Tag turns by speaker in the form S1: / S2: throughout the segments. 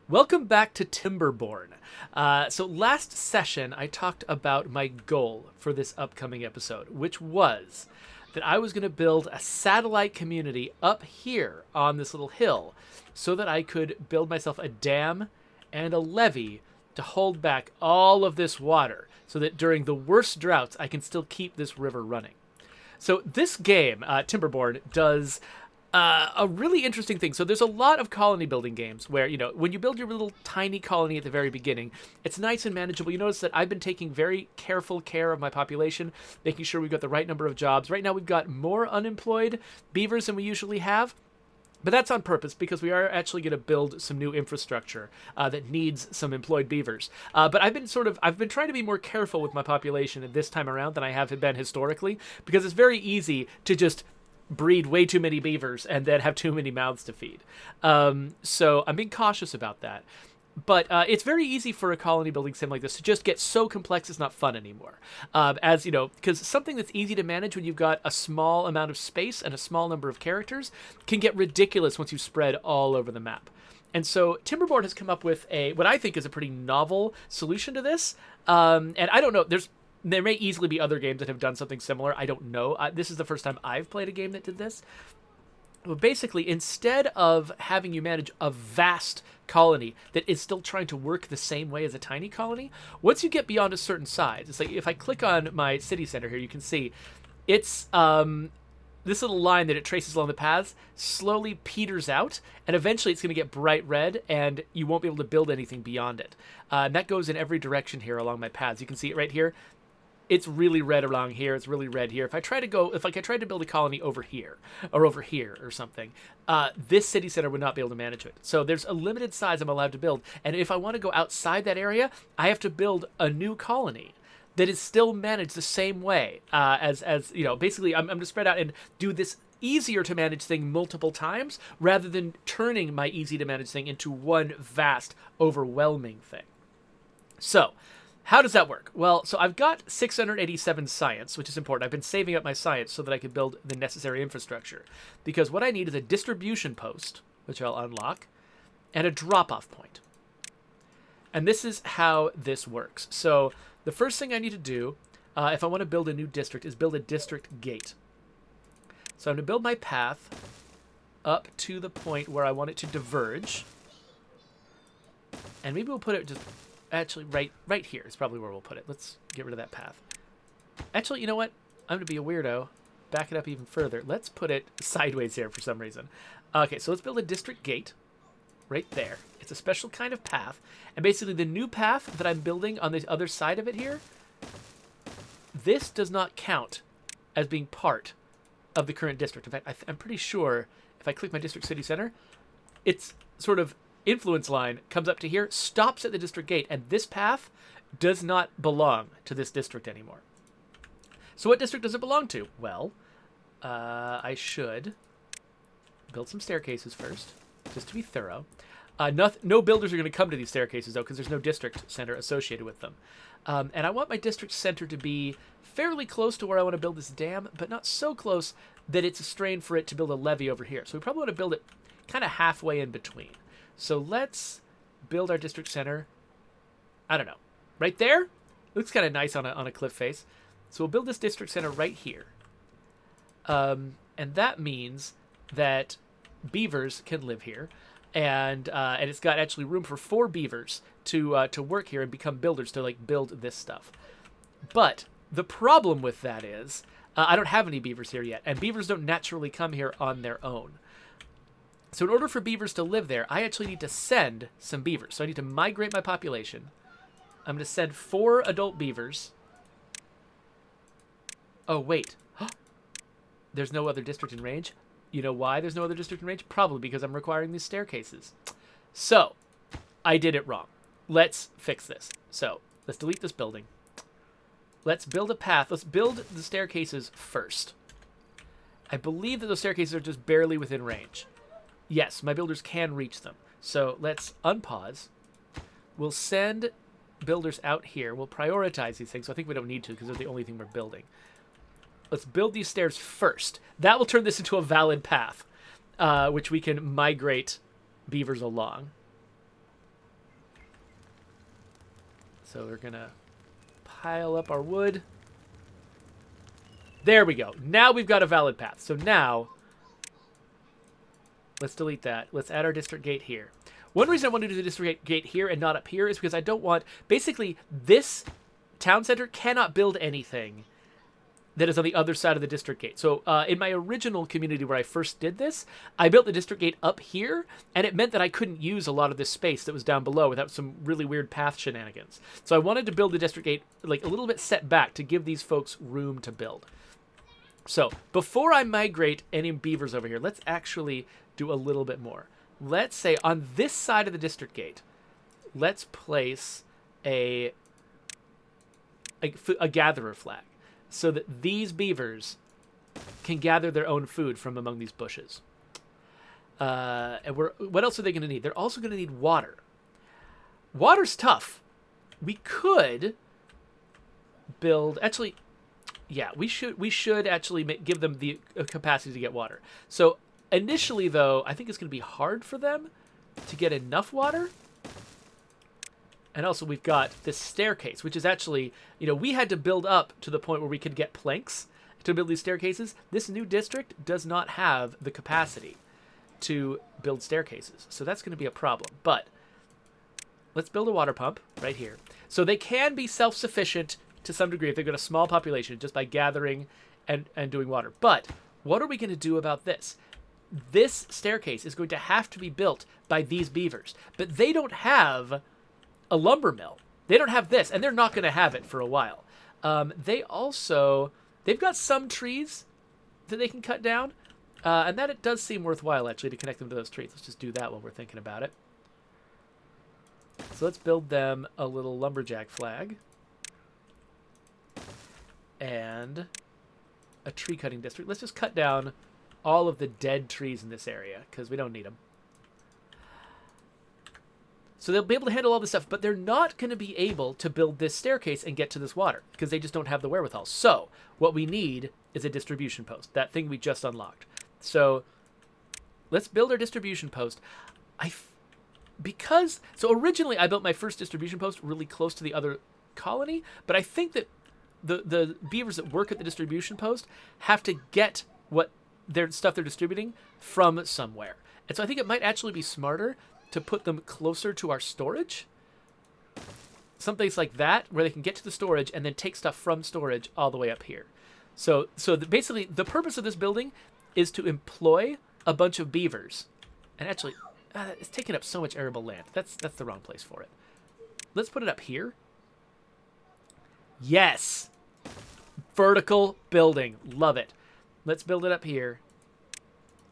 S1: Welcome back to Timberborn. So last session, I talked about my goal for this upcoming episode, which was that I was going to build a satellite community up here on this little hill so that I could build myself a dam and a levee to hold back all of this water so that during the worst droughts, I can still keep this river running. So this game, Timberborn, does a really interesting thing. So there's a lot of colony building games where, when you build your little tiny colony at the very beginning, it's nice and manageable. You notice that I've been taking very careful care of my population, making sure we've got the right number of jobs. Right now we've got more unemployed beavers than we usually have. But that's on purpose because we are actually going to build some new infrastructure that needs some employed beavers. But I've been trying to be more careful with my population this time around than I have been historically, because it's very easy to just breed way too many beavers and then have too many mouths to feed. So I'm being cautious about that. But it's very easy for a colony building sim like this to just get so complex it's not fun anymore. Because something that's easy to manage when you've got a small amount of space and a small number of characters can get ridiculous once you spread all over the map. And so Timberborn has come up with what I think is a pretty novel solution to this. And I don't know, there may easily be other games that have done something similar. I don't know. This is the first time I've played a game that did this. Well, basically, instead of having you manage a vast colony that is still trying to work the same way as a tiny colony, once you get beyond a certain size, it's like if I click on my city center here, you can see it's this little line that it traces along the paths slowly peters out, and eventually it's going to get bright red, and you won't be able to build anything beyond it. And that goes in every direction here along my paths. You can see it right here. It's really red along here. It's really red here. If I tried to build a colony over here or something, this city center would not be able to manage it. So there's a limited size I'm allowed to build. And if I want to go outside that area, I have to build a new colony that is still managed the same way basically I'm going to spread out and do this easier to manage thing multiple times rather than turning my easy to manage thing into one vast, overwhelming thing. So, how does that work? Well, so I've got 687 science, which is important. I've been saving up my science so that I could build the necessary infrastructure. Because what I need is a distribution post, which I'll unlock, and a drop-off point. And this is how this works. So the first thing I need to do, if I want to build a new district, is build a district gate. So I'm going to build my path up to the point where I want it to diverge. And maybe we'll put it just... Actually, right here is probably where we'll put it. Let's get rid of that path. Actually, you know what? I'm going to be a weirdo. Back it up even further. Let's put it sideways here for some reason. Okay, so let's build a district gate right there. It's a special kind of path. And basically, the new path that I'm building on the other side of it here, this does not count as being part of the current district. In fact, I'm pretty sure if I click my district city center, it's sort of influence line comes up to here, stops at the district gate, and this path does not belong to this district anymore. So what district does it belong to? Well, I should build some staircases first, just to be thorough. No builders are going to come to these staircases, though, because there's no district center associated with them. And I want my district center to be fairly close to where I want to build this dam, but not so close that it's a strain for it to build a levee over here. So we probably want to build it kind of halfway in between. So let's build our district center, I don't know, right there? Looks kind of nice on a cliff face. So we'll build this district center right here. And that means that beavers can live here. And it's got actually room for 4 beavers to work here and become builders to build this stuff. But the problem with that is I don't have any beavers here yet. And beavers don't naturally come here on their own. So in order for beavers to live there, I actually need to send some beavers. So I need to migrate my population. I'm going to send 4 adult beavers. Oh, wait. There's no other district in range. You know why there's no other district in range? Probably because I'm requiring these staircases. So, I did it wrong. Let's fix this. So, let's delete this building. Let's build a path. Let's build the staircases first. I believe that those staircases are just barely within range. Yes, my builders can reach them. So let's unpause. We'll send builders out here. We'll prioritize these things. So I think we don't need to because they're the only thing we're building. Let's build these stairs first. That will turn this into a valid path, which we can migrate beavers along. So we're going to pile up our wood. There we go. Now we've got a valid path. So now, let's delete that. Let's add our district gate here. One reason I want to do the district gate here and not up here is because I don't want... Basically, this town center cannot build anything that is on the other side of the district gate. So in my original community where I first did this, I built the district gate up here, and it meant that I couldn't use a lot of this space that was down below without some really weird path shenanigans. So I wanted to build the district gate like a little bit set back to give these folks room to build. So before I migrate any beavers over here, let's actually do a little bit more. Let's say on this side of the district gate, let's place a gatherer flag, so that these beavers can gather their own food from among these bushes. And what else are they going to need? They're also going to need water. Water's tough. We could build... Actually, yeah, we should actually give them the capacity to get water. So initially, though, I think it's going to be hard for them to get enough water. And also we've got this staircase, which is actually, we had to build up to the point where we could get planks to build these staircases. This new district does not have the capacity to build staircases. So that's going to be a problem. But let's build a water pump right here. So they can be self-sufficient to some degree if they've got a small population just by gathering and doing water. But what are we going to do about this? This staircase is going to have to be built by these beavers. But they don't have a lumber mill. They don't have this, and they're not going to have it for a while. They've got some trees that they can cut down, and that it does seem worthwhile, actually, to connect them to those trees. Let's just do that while we're thinking about it. So let's build them a little lumberjack flag. And a tree cutting district. Let's just cut down all of the dead trees in this area, because we don't need them. So they'll be able to handle all this stuff, but they're not going to be able to build this staircase and get to this water because they just don't have the wherewithal. So what we need is a distribution post, that thing we just unlocked. So let's build our distribution post. So originally I built my first distribution post really close to the other colony, but I think that the beavers that work at the distribution post have to get what their stuff they're distributing from somewhere. And so I think it might actually be smarter to put them closer to our storage. Someplace like that where they can get to the storage and then take stuff from storage all the way up here. So basically the purpose of this building is to employ a bunch of beavers. And actually, it's taking up so much arable land. That's the wrong place for it. Let's put it up here. Yes! Vertical building. Love it. Let's build it up here.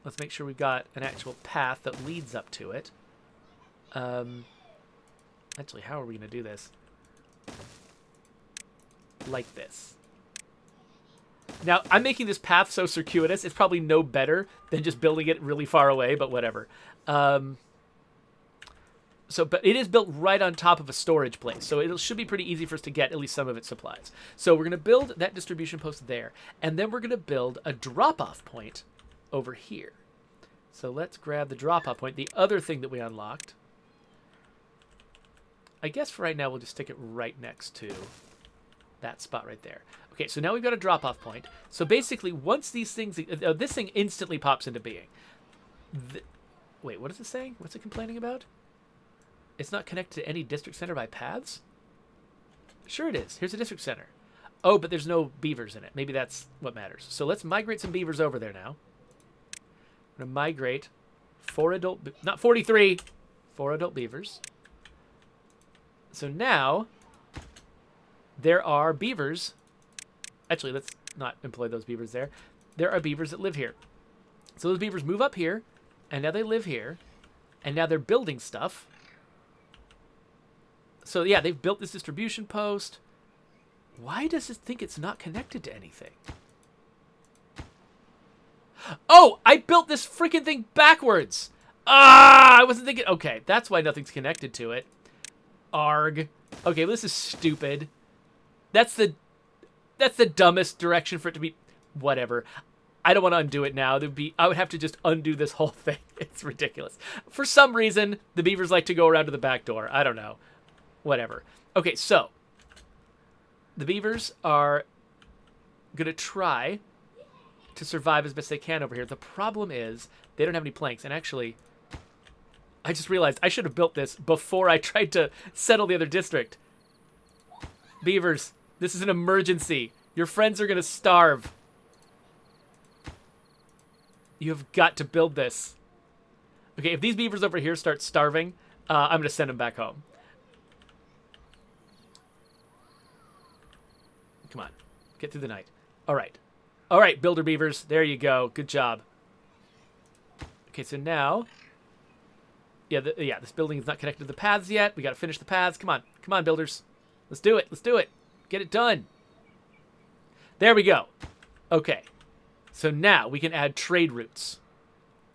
S1: Let's make sure we've got an actual path that leads up to it. Actually, how are we going to do this? Like this. Now, I'm making this path so circuitous, it's probably no better than just building it really far away, but whatever. But it is built right on top of a storage place, so it should be pretty easy for us to get at least some of its supplies. So we're going to build that distribution post there, and then we're going to build a drop-off point over here. So let's grab the drop-off point, the other thing that we unlocked. I guess for right now, we'll just stick it right next to that spot right there. Okay, so now we've got a drop-off point. So basically, once these things... this thing instantly pops into being. Wait, what is it saying? What's it complaining about? It's not connected to any district center by paths? Sure it is. Here's a district center. Oh, but there's no beavers in it. Maybe that's what matters. So let's migrate some beavers over there now. I'm going to migrate 4 adult... Not 43! 4 adult beavers. So now, there are beavers. Actually, let's not employ those beavers there. There are beavers that live here. So those beavers move up here, and now they live here, and now they're building stuff. So yeah, they've built this distribution post. Why does it think it's not connected to anything? Oh, I built this freaking thing backwards. Ah, I wasn't thinking. Okay, that's why nothing's connected to it. Arg. Okay, well, this is stupid. That's the dumbest direction for it to be. Whatever. I don't want to undo it now. I would have to just undo this whole thing. It's ridiculous. For some reason, the beavers like to go around to the back door. I don't know. Whatever. Okay, so the beavers are going to try to survive as best they can over here. The problem is they don't have any planks. And actually, I just realized I should have built this before I tried to settle the other district. Beavers, this is an emergency. Your friends are going to starve. You have got to build this. Okay, if these beavers over here start starving, I'm going to send them back home. Come on. Get through the night. All right. All right, builder beavers. There you go. Good job. Okay, so now... Yeah, this building is not connected to the paths yet. We got to finish the paths. Come on. Come on, builders. Let's do it. Let's do it. Get it done. There we go. Okay. So now we can add trade routes.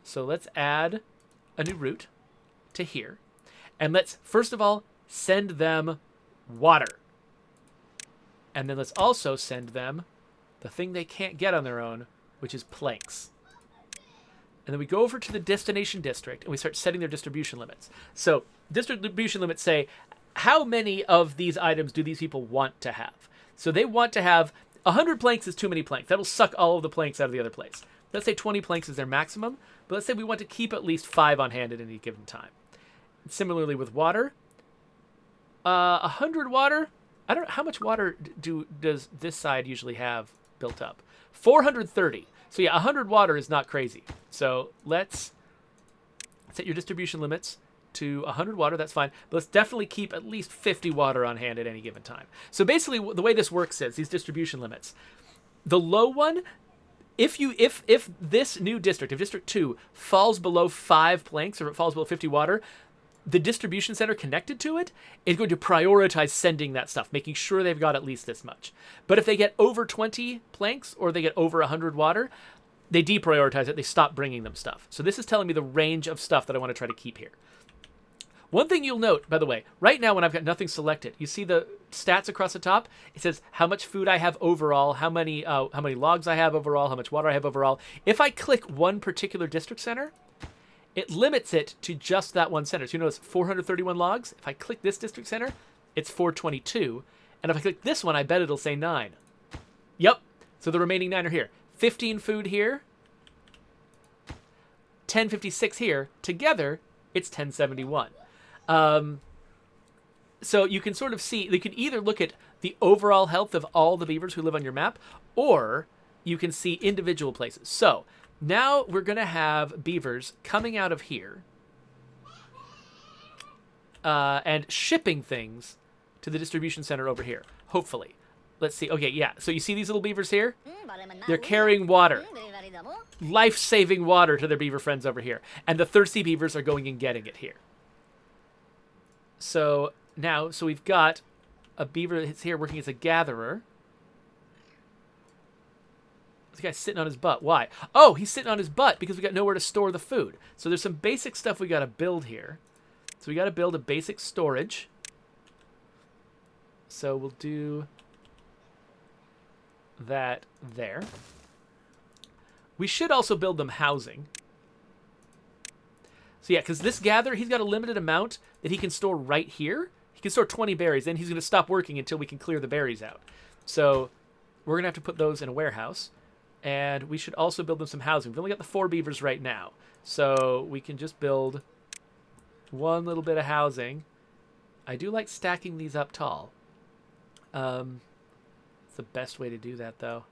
S1: So let's add a new route to here. And let's, first of all, send them water. And then let's also send them the thing they can't get on their own, which is planks. And then we go over to the destination district and we start setting their distribution limits. So distribution limits say, how many of these items do these people want to have? So they want to have 100 planks is too many planks. That'll suck all of the planks out of the other place. Let's say 20 planks is their maximum, but let's say we want to keep at least 5 on hand at any given time. Similarly with water, 100 water. I don't know how much water does this side usually have built up. 430. So yeah, 100 water is not crazy. So let's set your distribution limits to 100 water. That's fine. But let's definitely keep at least 50 water on hand at any given time. So basically, the way this works is these distribution limits. The low one, if this new district, if District 2 falls below 5 planks or if it falls below 50 water, the distribution center connected to it is going to prioritize sending that stuff, making sure they've got at least this much. But if they get over 20 planks or they get over 100 water, they deprioritize it. They stop bringing them stuff. So this is telling me the range of stuff that I want to try to keep here. One thing you'll note, by the way, right now when I've got nothing selected, you see the stats across the top? It says how much food I have overall, how many logs I have overall, how much water I have overall. If I click one particular district center, it limits it to just that one center. So you notice 431 logs. If I click this district center, it's 422. And if I click this one, I bet it'll say 9. Yep. So the remaining 9 are here. 15 food here. 1056 here. Together, it's 1071. So you can sort of see, you can either look at the overall health of all the beavers who live on your map, or you can see individual places. So now we're going to have beavers coming out of here and shipping things to the distribution center over here, hopefully. Let's see. Okay, yeah. So you see these little beavers here? They're carrying water. Life-saving water to their beaver friends over here. And the thirsty beavers are going and getting it here. So now, we've got a beaver that's here working as a gatherer. This guy's sitting on his butt. Why? Oh, he's sitting on his butt because we got nowhere to store the food. So there's some basic stuff we got to build here. So we got to build a basic storage. So we'll do that there. We should also build them housing. So yeah, because this gatherer, he's got a limited amount that he can store right here. He can store 20 berries, then he's going to stop working until we can clear the berries out. So we're going to have to put those in a warehouse. And we should also build them some housing. We've only got the 4 beavers right now. So we can just build one little bit of housing. I do like stacking these up tall. It's the best way to do that, though.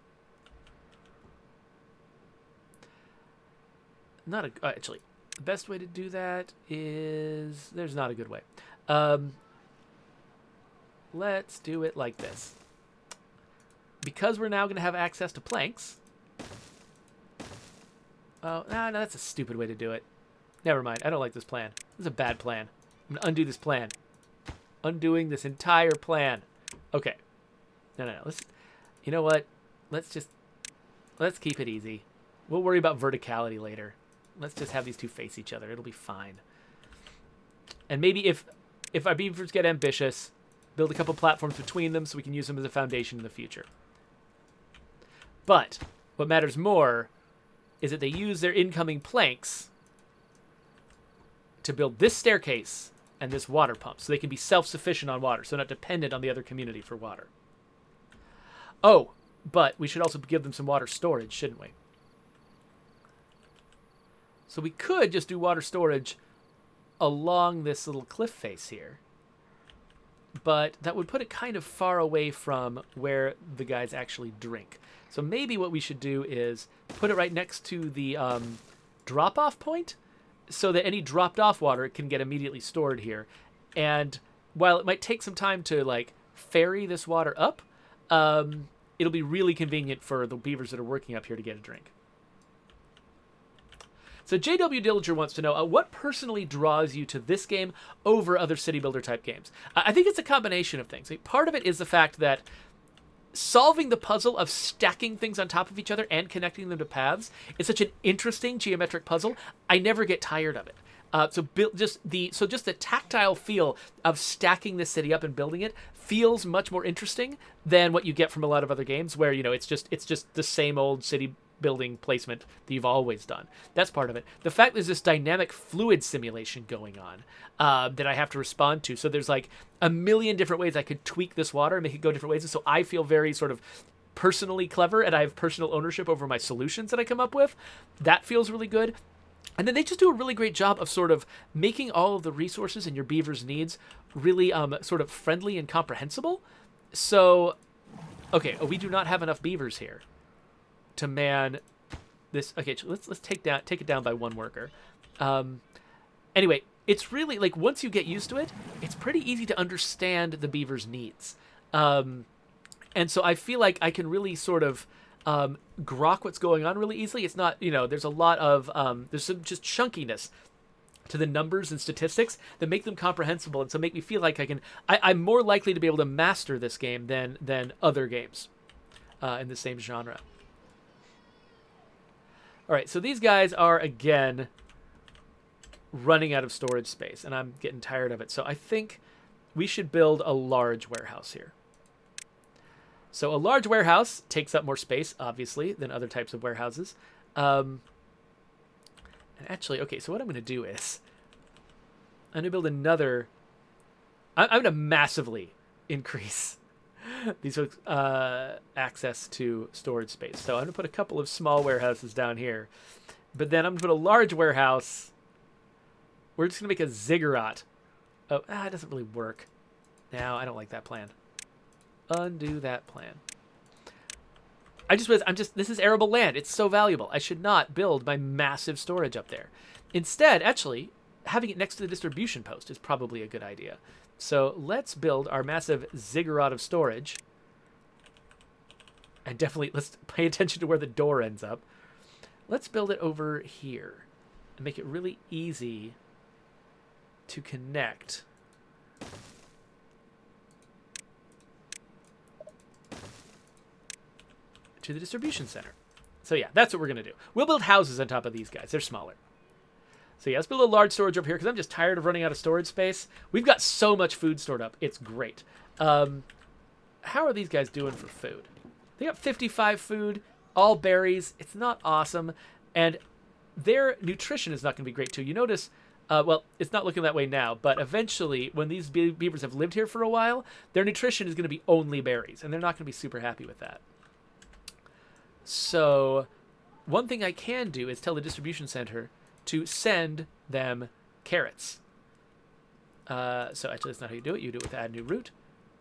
S1: Actually, the best way to do that is... There's not a good way. Let's do it like this. Because we're now going to have access to planks... Oh, no, that's a stupid way to do it. Never mind. I don't like this plan. This is a bad plan. I'm going to undo this plan. Undoing this entire plan. Okay. No. Let's... You know what? Let's keep it easy. We'll worry about verticality later. Let's just have these two face each other. It'll be fine. And maybe if our beavers get ambitious, build a couple platforms between them so we can use them as a foundation in the future. But what matters more is that they use their incoming planks to build this staircase and this water pump, so they can be self-sufficient on water, so not dependent on the other community for water. Oh, but we should also give them some water storage, shouldn't we? So we could just do water storage along this little cliff face here, but that would put it kind of far away from where the guys actually drink. So maybe what we should do is put it right next to the drop-off point, so that any dropped-off water can get immediately stored here. And while it might take some time to like ferry this water up, it'll be really convenient for the beavers that are working up here to get a drink. So JW Dillinger wants to know, what personally draws you to this game over other city builder type games? I think it's a combination of things. Part of it is the fact that solving the puzzle of stacking things on top of each other and connecting them to paths is such an interesting geometric puzzle. I never get tired of it. Just the tactile feel of stacking this city up and building it feels much more interesting than what you get from a lot of other games, where it's just the same old city building placement that you've always done. That's part of it. The fact there's this dynamic fluid simulation going on that I have to respond to. So there's like a million different ways I could tweak this water and make it go different ways. And so I feel very sort of personally clever, and I have personal ownership over my solutions that I come up with. That feels really good. And then they just do a really great job of sort of making all of the resources and your beaver's needs really sort of friendly and comprehensible. So, okay, we do not have enough beavers here to man this. Okay, let's take it down by one worker. Anyway, it's really like once you get used to it, it's pretty easy to understand the beaver's needs. And so I feel like I can really sort of grok what's going on really easily. It's not, there's a lot of there's some just chunkiness to the numbers and statistics that make them comprehensible, and so make me feel like I'm more likely to be able to master this game than other games in the same genre. All right, so these guys are, again, running out of storage space, and I'm getting tired of it. So I think we should build a large warehouse here. So a large warehouse takes up more space, obviously, than other types of warehouses. And actually, okay, so what I'm going to do is I'm going to build another... I'm going to massively increase these folks' access to storage space. So I'm going to put a couple of small warehouses down here. But then I'm going to put a large warehouse. We're just going to make a ziggurat. Oh, it doesn't really work. Now, I don't like that plan. Undo that plan. This is arable land. It's so valuable. I should not build my massive storage up there. Instead, actually, having it next to the distribution post is probably a good idea. So let's build our massive ziggurat of storage. And definitely, let's pay attention to where the door ends up. Let's build it over here and make it really easy to connect to the distribution center. So yeah, that's what we're going to do. We'll build houses on top of these guys. They're smaller. So yeah, let's build a large storage over here because I'm just tired of running out of storage space. We've got so much food stored up. It's great. How are these guys doing for food? They got 55 food, all berries. It's not awesome. And their nutrition is not going to be great too. You notice, well, it's not looking that way now, but eventually when these beavers have lived here for a while, their nutrition is going to be only berries, and they're not going to be super happy with that. So one thing I can do is tell the distribution center to send them carrots. So actually, that's not how you do it. You do it with add new route.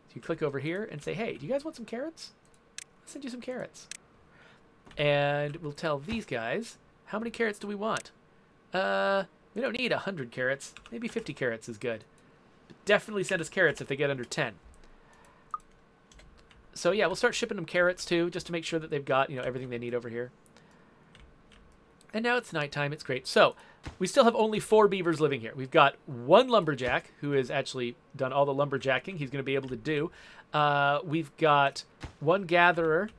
S1: So you click over here and say, hey, do you guys want some carrots? I'll send you some carrots. And we'll tell these guys, how many carrots do we want? We don't need 100 carrots. Maybe 50 carrots is good. But definitely send us carrots if they get under 10. So yeah, we'll start shipping them carrots too, just to make sure that they've got, everything they need over here. And now it's nighttime. It's great. So we still have only 4 beavers living here. We've got 1 lumberjack who has actually done all the lumberjacking he's going to be able to do. We've got 1 gatherer,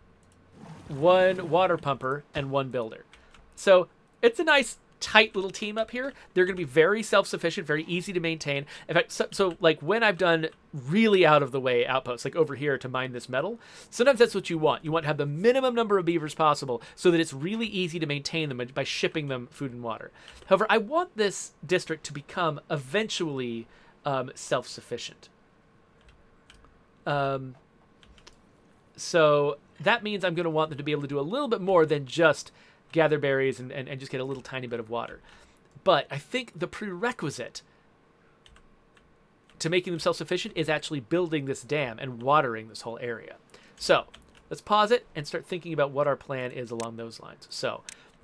S1: 1 water pumper, and 1 builder. So it's a nice tight little team up here. They're going to be very self-sufficient, very easy to maintain. In fact, so like when I've done really out of the way outposts, like over here to mine this metal, sometimes that's what you want. You want to have the minimum number of beavers possible so that it's really easy to maintain them by shipping them food and water. However, I want this district to become eventually self-sufficient. So that means I'm going to want them to be able to do a little bit more than just gather berries and just get a little tiny bit of water. But I think the prerequisite to making them self-sufficient is actually building this dam and watering this whole area. So let's pause it and start thinking about what our plan is along those lines. So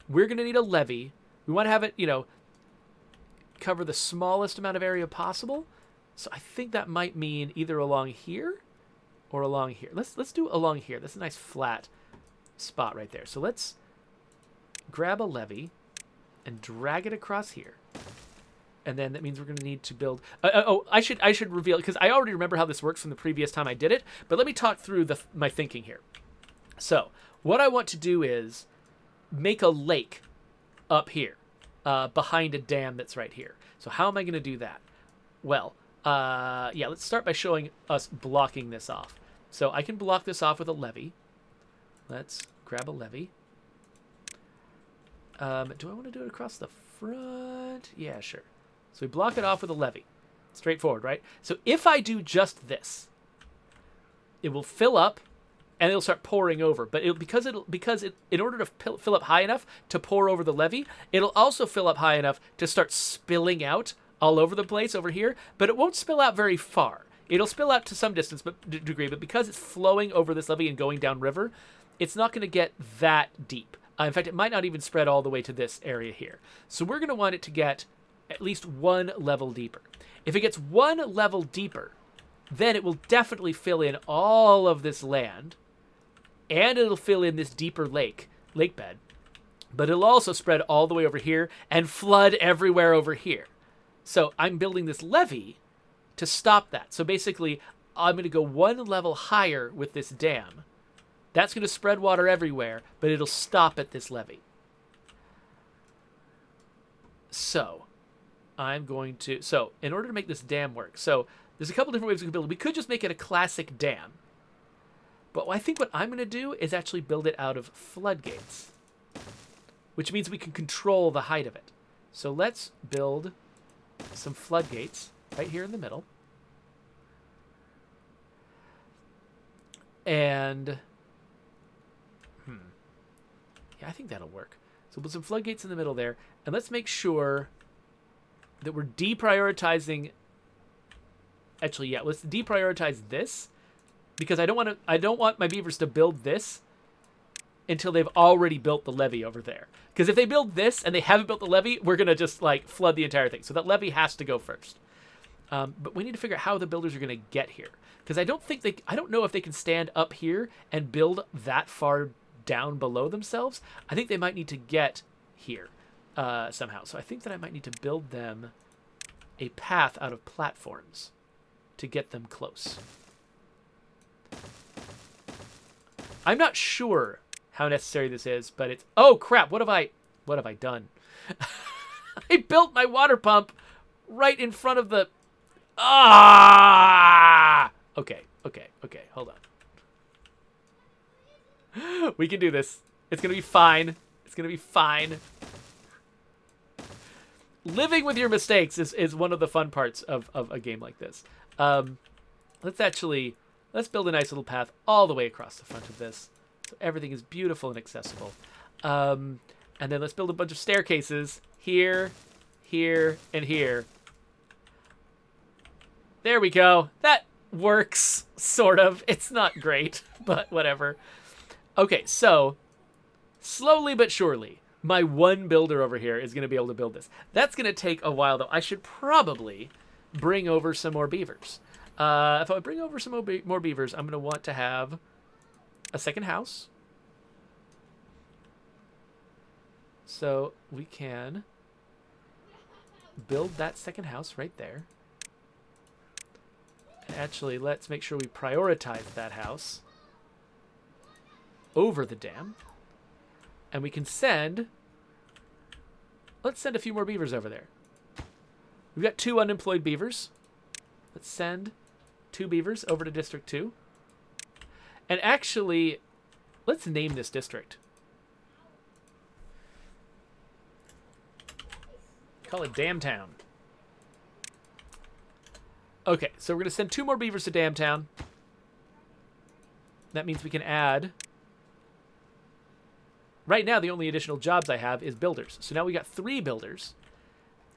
S1: we're going to need a levee. We want to have it, cover the smallest amount of area possible. So I think that might mean either along here or along here. Let's do along here. That's a nice flat spot right there. So let's grab a levee and drag it across here. And then that means we're going to need to build... I should reveal, because I already remember how this works from the previous time I did it, but let me talk through my thinking here. So what I want to do is make a lake up here behind a dam that's right here. So how am I going to do that? Well, let's start by showing us blocking this off. So I can block this off with a levee. Let's grab a levee. Do I want to do it across the front? Yeah, sure. So we block it off with a levee. Straightforward, right? So if I do just this, it will fill up and it'll start pouring over. But in order to fill up high enough to pour over the levee, it'll also fill up high enough to start spilling out all over the place over here, but it won't spill out very far. It'll spill out to some degree, but because it's flowing over this levee and going downriver, it's not going to get that deep. In fact, it might not even spread all the way to this area here. So we're going to want it to get at least one level deeper. If it gets one level deeper, then it will definitely fill in all of this land, and it'll fill in this deeper lake bed, but it'll also spread all the way over here and flood everywhere over here. So I'm building this levee to stop that. So basically, I'm going to go one level higher with this dam. That's going to spread water everywhere, but it'll stop at this levee. So I'm going to... So in order to make this dam work, so there's a couple different ways we can build it. We could just make it a classic dam. But I think what I'm going to do is actually build it out of floodgates, which means we can control the height of it. So let's build some floodgates right here in the middle. And... yeah, I think that'll work. So we'll put some floodgates in the middle there. And let's make sure that we're deprioritizing... Actually, yeah, let's deprioritize this. Because I don't want my beavers to build this until they've already built the levee over there. Because if they build this and they haven't built the levee, we're going to just flood the entire thing. So that levee has to go first. But we need to figure out how the builders are going to get here. Because I don't know if they can stand up here and build that far down below themselves. I think they might need to get here somehow. So I think that I might need to build them a path out of platforms to get them close. I'm not sure how necessary this is, but it's... Oh, crap. What have I done? I built my water pump right in front of the... Okay. Hold on. We can do this. It's going to be fine. It's going to be fine. Living with your mistakes is one of the fun parts of a game like this. Let's build a nice little path all the way across the front of this. So everything is beautiful and accessible. And then let's build a bunch of staircases here, here, and here. There we go. That works, sort of. It's not great, but whatever. Okay, so slowly but surely, my one builder over here is going to be able to build this. That's going to take a while, though. I should probably bring over some more beavers. If I bring over some more beavers, I'm going to want to have a second house. So we can build that second house right there. Actually, let's make sure we prioritize that house over the dam. And we can send... Let's send a few more beavers over there. We've got 2 unemployed beavers. Let's send 2 beavers over to District 2. And actually, let's name this district. Call it Dam Town. Okay, so we're going to send 2 more beavers to Damtown. That means we can add... Right now, the only additional jobs I have is builders. So now we got 3 builders.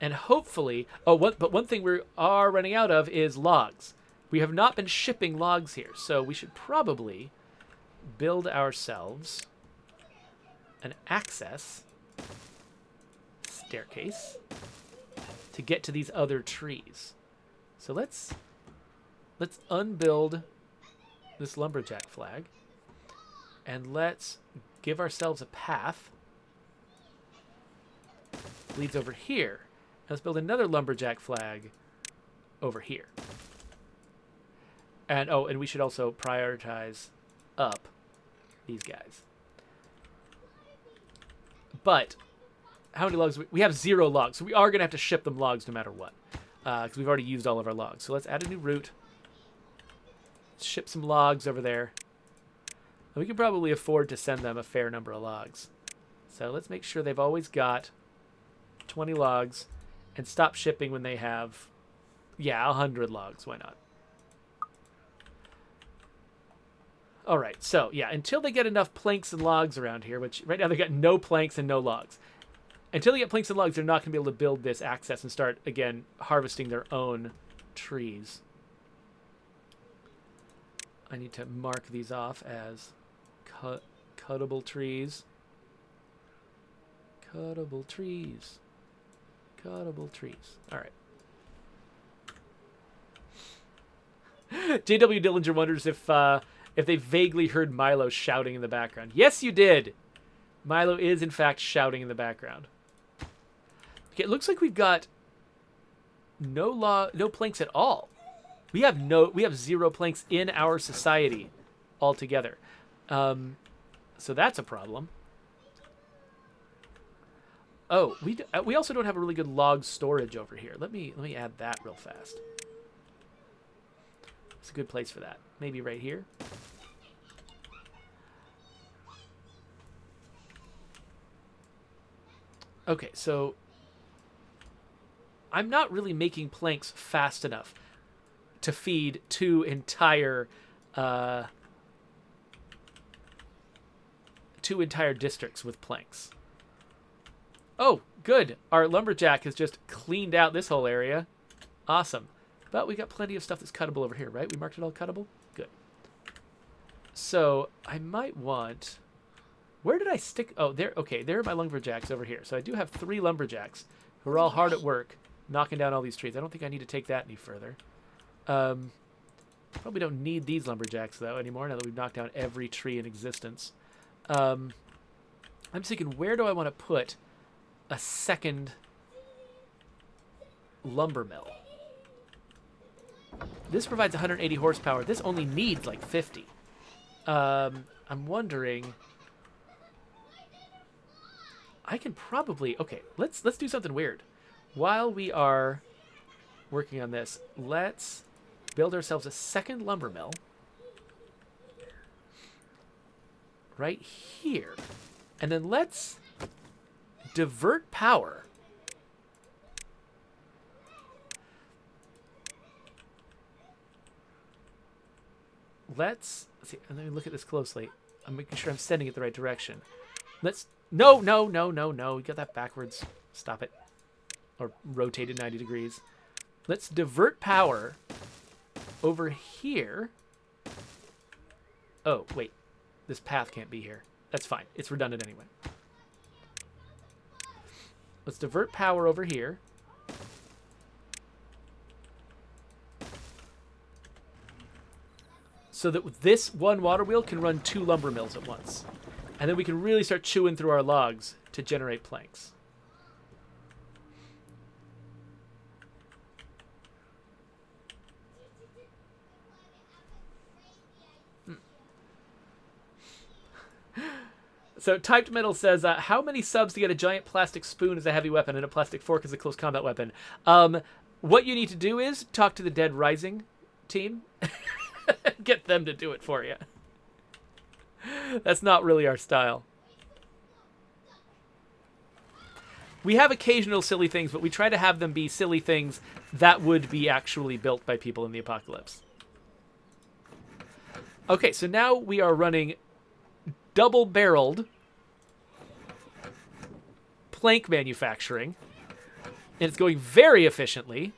S1: And hopefully... but one thing we are running out of is logs. We have not been shipping logs here. So we should probably build ourselves an access staircase to get to these other trees. So let's unbuild this lumberjack flag, and let's give ourselves a path. Leads over here. Let's build another lumberjack flag over here. And and we should also prioritize up these guys. But how many logs? We have 0 logs, so we are going to have to ship them logs no matter what. Because we've already used all of our logs. So let's add a new route. Let's ship some logs over there. And we can probably afford to send them a fair number of logs. So let's make sure they've always got 20 logs and stop shipping when they have, 100 logs. Why not? All right, so until they get enough planks and logs around here, which right now they got no planks and no logs. Until they get planks and logs, they're not going to be able to build this access and start, again, harvesting their own trees. I need to mark these off as cuttable trees. Cuttable trees. Cuttable trees. All right. J.W. Dillinger wonders if they vaguely heard Milo shouting in the background. Yes, you did. Milo is, in fact, shouting in the background. Okay, it looks like we've got no planks at all. We have 0 planks in our society altogether. So that's a problem. Oh, we also don't have a really good log storage over here. Let me add that real fast. It's a good place for that. Maybe right here. Okay, so I'm not really making planks fast enough to feed 2 entire districts with planks. Oh, good. Our lumberjack has just cleaned out this whole area. Awesome. But we got plenty of stuff that's cuttable over here, right? We marked it all cuttable? Good. So I might want... Where did I stick... Oh, there. Okay, there are my lumberjacks over here. So I do have 3 lumberjacks who are all hard at work knocking down all these trees. I don't think I need to take that any further. Probably don't need these lumberjacks, though, anymore, now that we've knocked down every tree in existence. I'm thinking, where do I want to put a second lumber mill? This provides 180 horsepower. This only needs, like, 50. I'm wondering... I can probably... Okay, let's do something weird. While we are working on this, let's build ourselves a second lumber mill right here. And then let's divert power let's see, let me look at this closely. I'm making sure I'm sending it the right direction. Let's... No. You got that backwards. Stop it. Or rotate it 90 degrees. Let's divert power over here. Oh, wait. This path can't be here. That's fine. It's redundant anyway. Let's divert power over here. So that this one water wheel can run 2 lumber mills at once. And then we can really start chewing through our logs to generate planks. So Typed Metal says, how many subs to get a giant plastic spoon as a heavy weapon and a plastic fork as a close combat weapon? What you need to do is talk to the Dead Rising team. Get them to do it for you. That's not really our style. We have occasional silly things, but we try to have them be silly things that would be actually built by people in the apocalypse. Okay, so now we are running double-barreled plank manufacturing, and it's going very efficiently.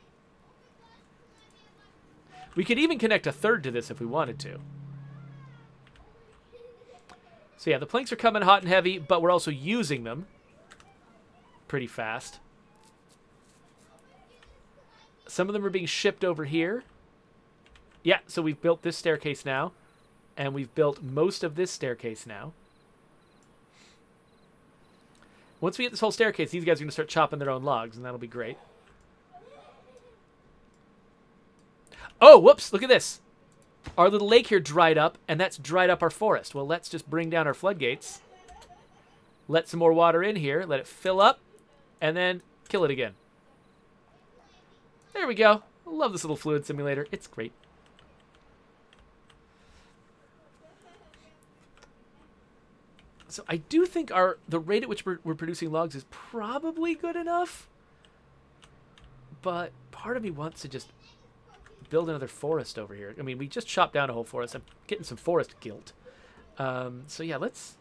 S1: We could even connect a third to this if we wanted to. So yeah, the planks are coming hot and heavy, but we're also using them pretty fast. Some of them are being shipped over here. Yeah, so we've built this staircase now, and we've built most of this staircase now. Once we get this whole staircase, these guys are going to start chopping their own logs, and that'll be great. Oh, whoops, look at this. Our little lake here dried up, and that's dried up our forest. Well, let's just bring down our floodgates. Let some more water in here, let it fill up, and then kill it again. There we go. I love this little fluid simulator. It's great. So I do think the rate at which we're producing logs is probably good enough. But part of me wants to just build another forest over here. I mean, we just chopped down a whole forest. I'm getting some forest guilt. So yeah, let's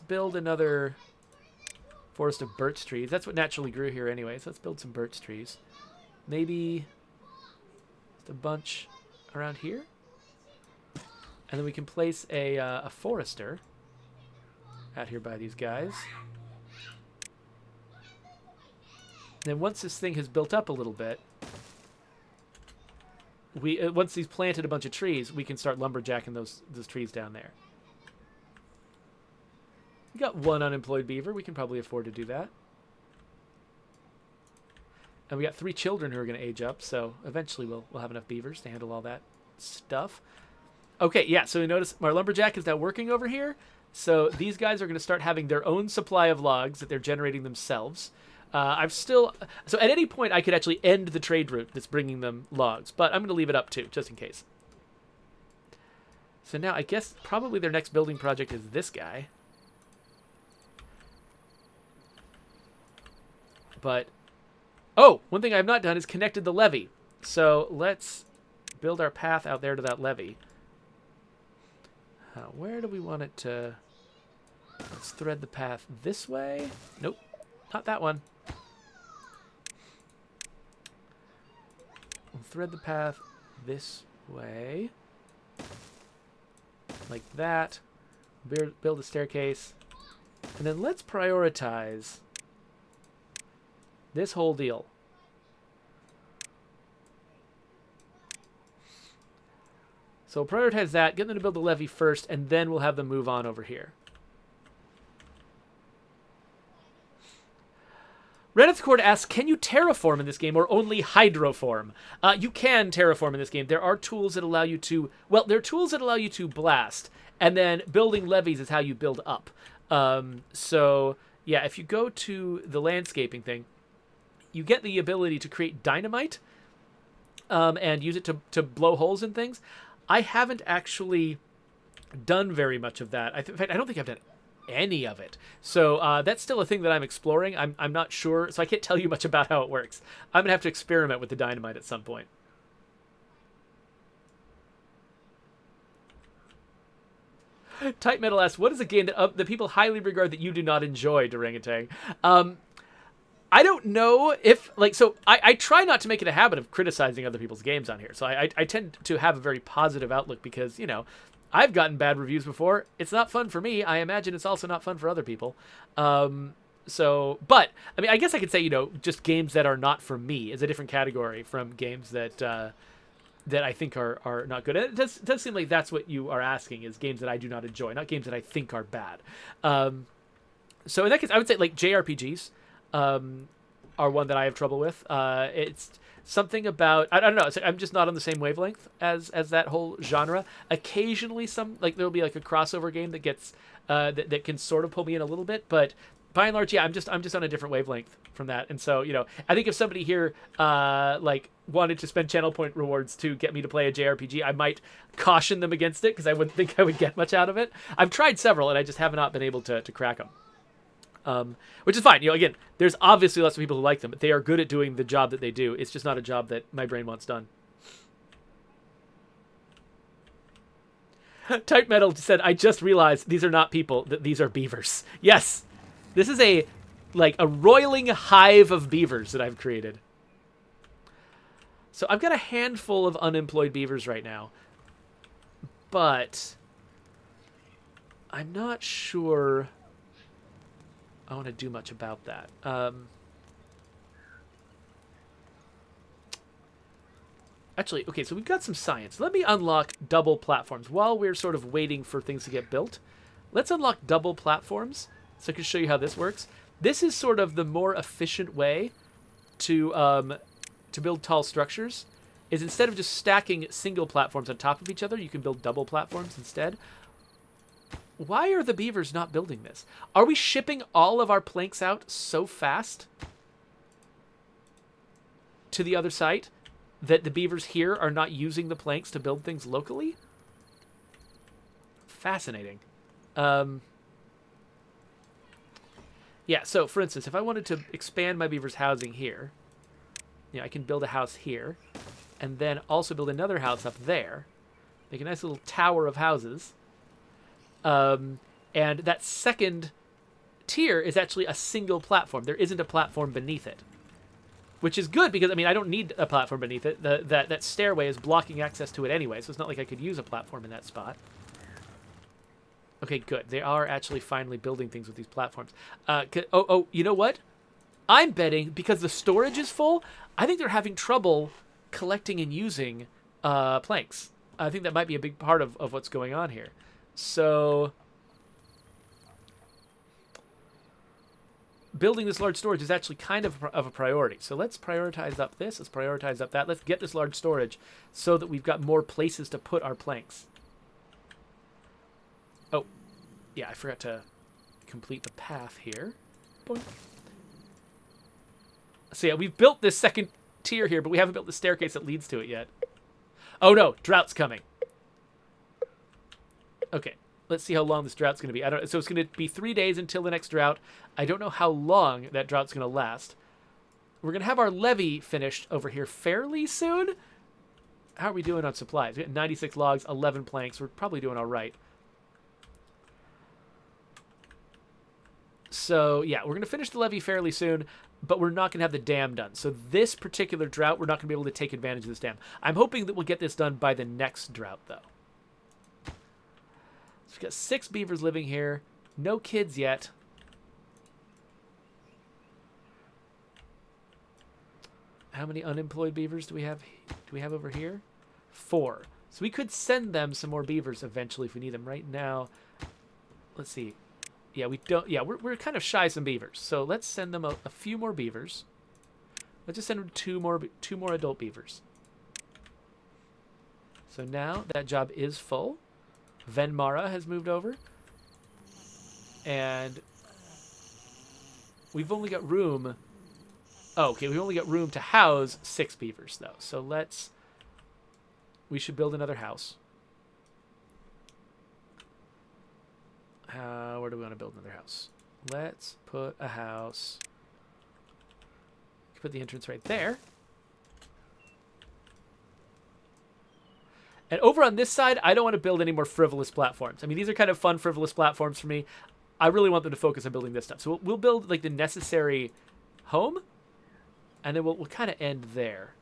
S1: build another forest of birch trees. That's what naturally grew here anyway. So let's build some birch trees. Maybe just a bunch around here. And then we can place a forester out here by these guys. And then once this thing has built up a little bit, once he's planted a bunch of trees, we can start lumberjacking those trees down there. We got one unemployed beaver. We can probably afford to do that. And we got 3 children who are going to age up, so eventually we'll have enough beavers to handle all that stuff. Okay, yeah, so you notice our lumberjack is now working over here. So these guys are going to start having their own supply of logs that they're generating themselves. So at any point I could actually end the trade route that's bringing them logs, but I'm going to leave it up too, just in case. So now I guess probably their next building project is this guy. But, oh, one thing I have not done is connected the levee. So let's build our path out there to that levee. Where do we want it to... Let's thread the path this way. Nope, not that one. We'll thread the path this way. Like that. Build a staircase. And then let's prioritize this whole deal. So we'll prioritize that, get them to build the levee first, and then we'll have them move on over here. Reddit's Cord asks, can you terraform in this game or only hydroform? You can terraform in this game. There are tools that allow you to... Well, there are tools that allow you to blast, and then building levees is how you build up. So, yeah, if you go to the landscaping thing, you get the ability to create dynamite and use it to blow holes in things. I haven't actually done very much of that. In fact, I don't think I've done any of it. So that's still a thing that I'm exploring. I'm not sure, so I can't tell you much about how it works. I'm going to have to experiment with the dynamite at some point. Tight Metal asks, what is a game that people highly regard that you do not enjoy, Durangatang? I don't know if, I try not to make it a habit of criticizing other people's games on here. So I tend to have a very positive outlook because, you know, I've gotten bad reviews before. It's not fun for me. I imagine it's also not fun for other people. But, I mean, I guess I could say, you know, just games that are not for me is a different category from games that I think are not good. And it does seem like that's what you are asking, is games that I do not enjoy, not games that I think are bad. So in that case, I would say, like, JRPGs are one that I have trouble with. It's something about, I don't know, I'm just not on the same wavelength as that whole genre. Occasionally there'll be like a crossover game that gets that can sort of pull me in a little bit, but by and large, yeah, I'm just on a different wavelength from that. And so, you know, I think if somebody here wanted to spend channel point rewards to get me to play a JRPG, I might caution them against it because I wouldn't think I would get much out of it. I've tried several and I just have not been able to crack them. Which is fine. Again, there's obviously lots of people who like them, but they are good at doing the job that they do. It's just not a job that my brain wants done. Type Metal said, I just realized these are not people, that these are beavers. Yes, this is a roiling hive of beavers that I've created. So I've got a handful of unemployed beavers right now, but I'm not sure I want to do much about that. Actually, okay, so we've got some science. Let me unlock double platforms. While we're sort of waiting for things to get built, let's unlock double platforms so I can show you how this works. This is sort of the more efficient way to build tall structures, is instead of just stacking single platforms on top of each other, you can build double platforms instead. Why are the beavers not building this? Are we shipping all of our planks out so fast to the other site that the beavers here are not using the planks to build things locally? Fascinating. Yeah, so for instance, if I wanted to expand my beavers' housing here, I can build a house here, and then also build another house up there, make a nice little tower of houses. And that second tier is actually a single platform. There isn't a platform beneath it, which is good because, I don't need a platform beneath it. That stairway is blocking access to it anyway, so it's not like I could use a platform in that spot. Okay, good. They are actually finally building things with these platforms. You know what? I'm betting because the storage is full, I think they're having trouble collecting and using planks. I think that might be a big part of what's going on here. So building this large storage is actually kind of a priority. So let's prioritize up this. Let's prioritize up that. Let's get this large storage so that we've got more places to put our planks. Oh, yeah, I forgot to complete the path here. Boink. So yeah, we've built this second tier here, but we haven't built the staircase that leads to it yet. Oh no, drought's coming. Okay, let's see how long this drought's going to be. So it's going to be 3 days until the next drought. I don't know how long that drought's going to last. We're going to have our levee finished over here fairly soon. How are we doing on supplies? We got 96 logs, 11 planks. We're probably doing all right. So, yeah, we're going to finish the levee fairly soon, but we're not going to have the dam done. So this particular drought, we're not going to be able to take advantage of this dam. I'm hoping that we'll get this done by the next drought, though. So we've got 6 beavers living here. No kids yet. How many unemployed beavers do we have? Do we have over here? 4. So we could send them some more beavers eventually if we need them. Right now, let's see. Yeah, we don't. Yeah, we're kind of shy some beavers. So let's send them a few more beavers. Let's just send them two more adult beavers. So now that job is full. Venmara has moved over. And we've only got room. Oh, okay, we've only got room to house 6 beavers, though. So we should build another house. Where do we want to build another house? Let's put a house. Put the entrance right there. And over on this side, I don't want to build any more frivolous platforms. I mean, these are kind of fun, frivolous platforms for me. I really want them to focus on building this stuff. So we'll build like the necessary home, and then we'll kind of end there.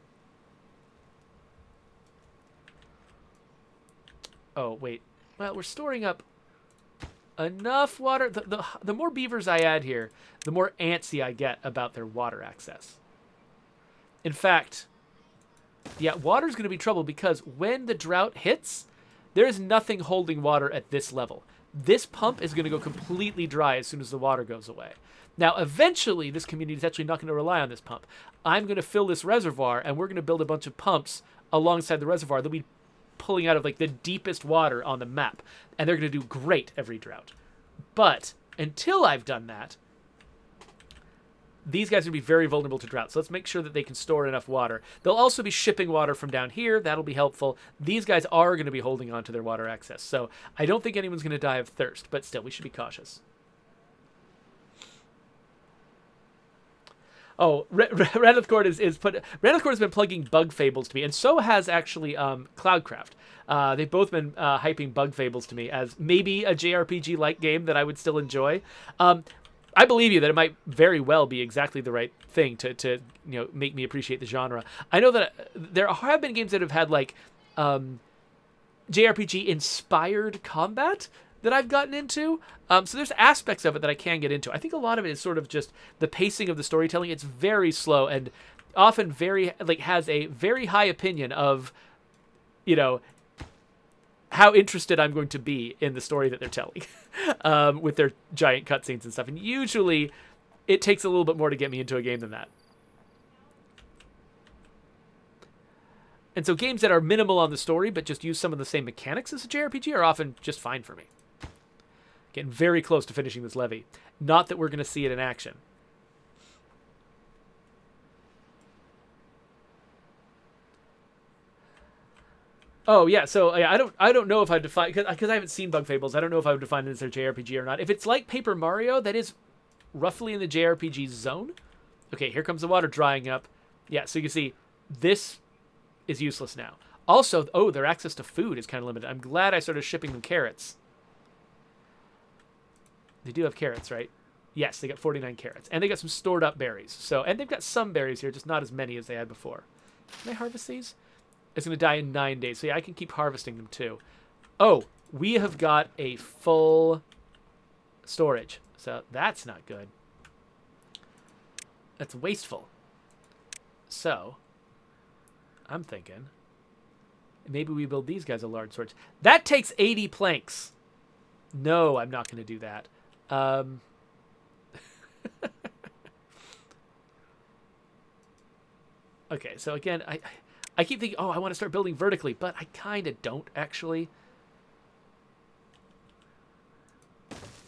S1: Oh, wait. Well, we're storing up enough water. The more beavers I add here, the more antsy I get about their water access. In fact, yeah, water's going to be trouble because when the drought hits, there is nothing holding water at this level. This pump is going to go completely dry as soon as the water goes away. Now, eventually, this community is actually not going to rely on this pump. I'm going to fill this reservoir, and we're going to build a bunch of pumps alongside the reservoir that we pulling out of like the deepest water on the map, and they're going to do great every drought. But until I've done that, these guys are going to be very vulnerable to drought. So let's make sure that they can store enough water. They'll also be shipping water from down here. That'll be helpful. These guys are going to be holding on to their water access. So I don't think anyone's going to die of thirst, but still, we should be cautious. Ranithcord is put. Ranithcord has been plugging Bug Fables to me, and so has actually Cloudcraft. They've both been hyping Bug Fables to me as maybe a JRPG-like game that I would still enjoy. I believe you that it might very well be exactly the right thing to make me appreciate the genre. I know that there have been games that have had like JRPG-inspired combat that I've gotten into. So there's aspects of it that I can get into. I think a lot of it is sort of just the pacing of the storytelling. It's very slow and often very has a very high opinion of, how interested I'm going to be in the story that they're telling with their giant cutscenes and stuff. And usually it takes a little bit more to get me into a game than that. And so games that are minimal on the story but just use some of the same mechanics as a JRPG are often just fine for me. Getting very close to finishing this levy. Not that we're going to see it in action. Oh yeah, so I don't know if I define because I haven't seen Bug Fables. I don't know if I would define it as a JRPG or not. If it's like Paper Mario, that is roughly in the JRPG zone. Okay, here comes the water drying up. Yeah, so you can see this is useless now. Also, their access to food is kind of limited. I'm glad I started shipping them carrots. They do have carrots, right? Yes, they got 49 carrots. And they got some stored up berries. And they've got some berries here, just not as many as they had before. Can I harvest these? It's going to die in 9 days. So yeah, I can keep harvesting them too. Oh, we have got a full storage. So that's not good. That's wasteful. So I'm thinking maybe we build these guys a large storage. That takes 80 planks. No, I'm not going to do that. Okay, so again, I keep thinking, I want to start building vertically, but I kind of don't actually.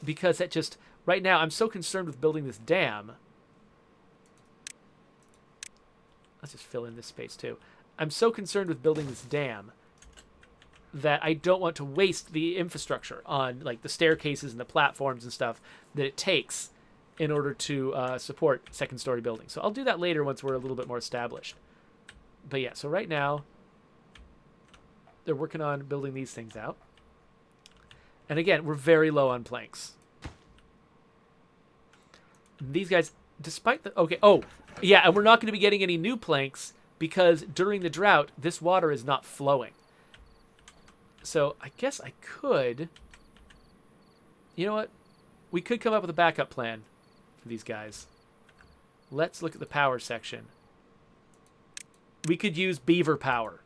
S1: Because that just, right now, I'm so concerned with building this dam. Let's just fill in this space too. I'm so concerned with building this dam that I don't want to waste the infrastructure on like the staircases and the platforms and stuff that it takes in order to support second story building. So I'll do that later once we're a little bit more established. But yeah, so right now they're working on building these things out. And again, we're very low on planks. These guys, despite the... Okay, yeah, and we're not going to be getting any new planks because during the drought, this water is not flowing. So I guess I could... You know what? We could come up with a backup plan for these guys. Let's look at the power section. We could use beaver power.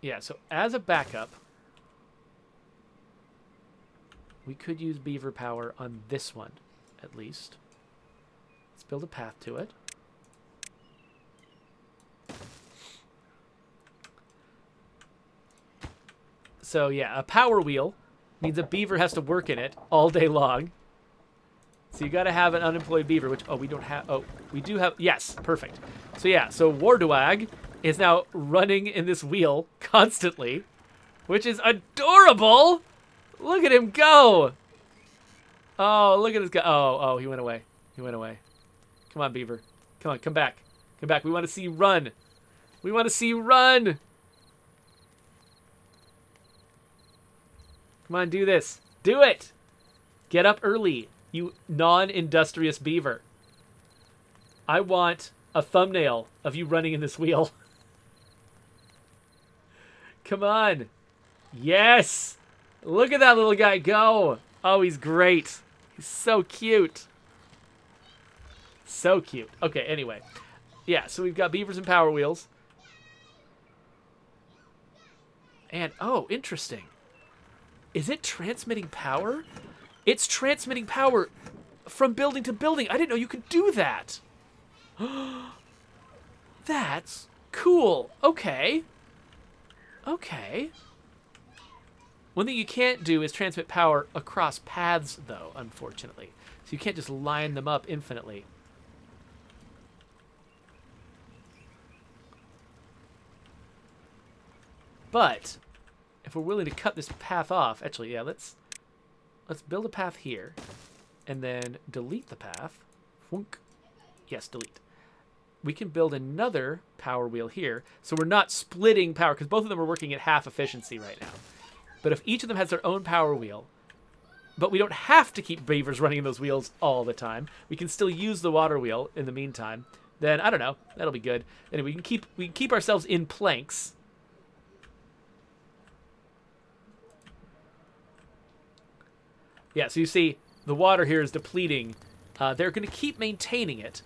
S1: Yeah, so as a backup, we could use beaver power on this one, at least. Let's build a path to it. So yeah, a power wheel means a beaver has to work in it all day long. So you got to have an unemployed beaver, which, we don't have. We do have. Yes, perfect. So yeah, so Warduag is now running in this wheel constantly, which is adorable. Look at him go. Oh, look at this guy. Oh, he went away. He went away. Come on, beaver. Come on, come back. Come back. We want to see you run. We want to see you run. Come on, do this. Do it. Get up early, you non-industrious beaver. I want a thumbnail of you running in this wheel. Come on. Yes. Look at that little guy go. Oh, he's great. He's so cute. So cute. Okay, anyway. Yeah, so we've got beavers and power wheels. And, interesting. Is it transmitting power? It's transmitting power from building to building. I didn't know you could do that. That's cool. Okay. Okay. One thing you can't do is transmit power across paths, though, unfortunately. So you can't just line them up infinitely. But if we're willing to cut this path off, actually, yeah, let's build a path here, and then delete the path. Whunk. Yes, delete. We can build another power wheel here, so we're not splitting power, because both of them are working at half efficiency right now. But if each of them has their own power wheel, but we don't have to keep beavers running those wheels all the time, we can still use the water wheel in the meantime, then, I don't know, that'll be good. Anyway, we can keep ourselves in planks. Yeah, so you see, the water here is depleting. They're going to keep maintaining it.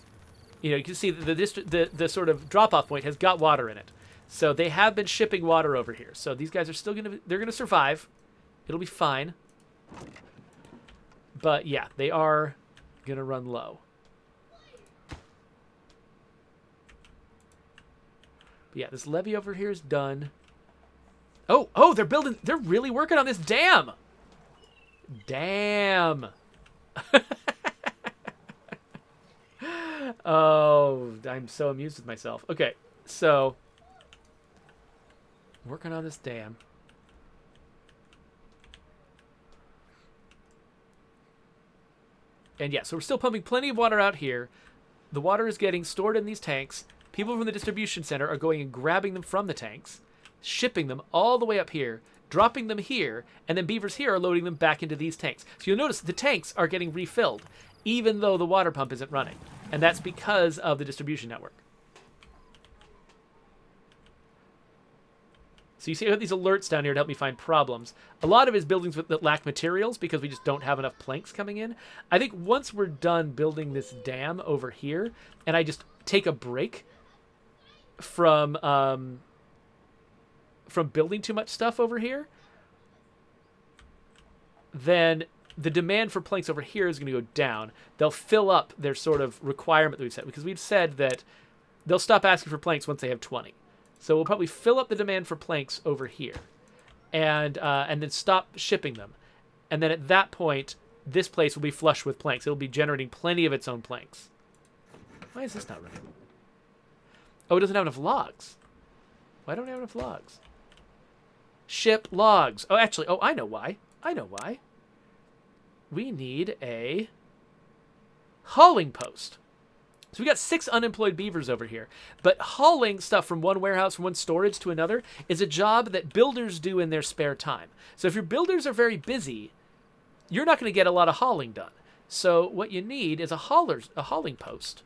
S1: You know, you can see the sort of drop-off point has got water in it. So they have been shipping water over here. So these guys are still they're going to survive. It'll be fine. But yeah, they are going to run low. But yeah, this levee over here is done. Oh, they're really working on this dam. Damn. Oh, I'm so amused with myself. Okay, so working on this dam. And yeah, so we're still pumping plenty of water out here. The water is getting stored in these tanks. People from the distribution center are going and grabbing them from the tanks, shipping them all the way up here, dropping them here, and then beavers here are loading them back into these tanks. So you'll notice the tanks are getting refilled, even though the water pump isn't running. And that's because of the distribution network. So you see I have these alerts down here to help me find problems. A lot of it is buildings that lack materials because we just don't have enough planks coming in. I think once we're done building this dam over here, and I just take a break from building too much stuff over here, then the demand for planks over here is going to go down. They'll fill up their sort of requirement that we've set, because we've said that they'll stop asking for planks once they have 20. So we'll probably fill up the demand for planks over here, and then stop shipping them. And then at that point, this place will be flush with planks. It'll be generating plenty of its own planks. Why is this not running? Oh, it doesn't have enough logs. Why don't I have enough logs? Ship logs. Oh, actually, I know why. We need a hauling post. So we got 6 unemployed beavers over here. But hauling stuff from one warehouse, from one storage to another, is a job that builders do in their spare time. So if your builders are very busy, you're not going to get a lot of hauling done. So what you need is a hauling post,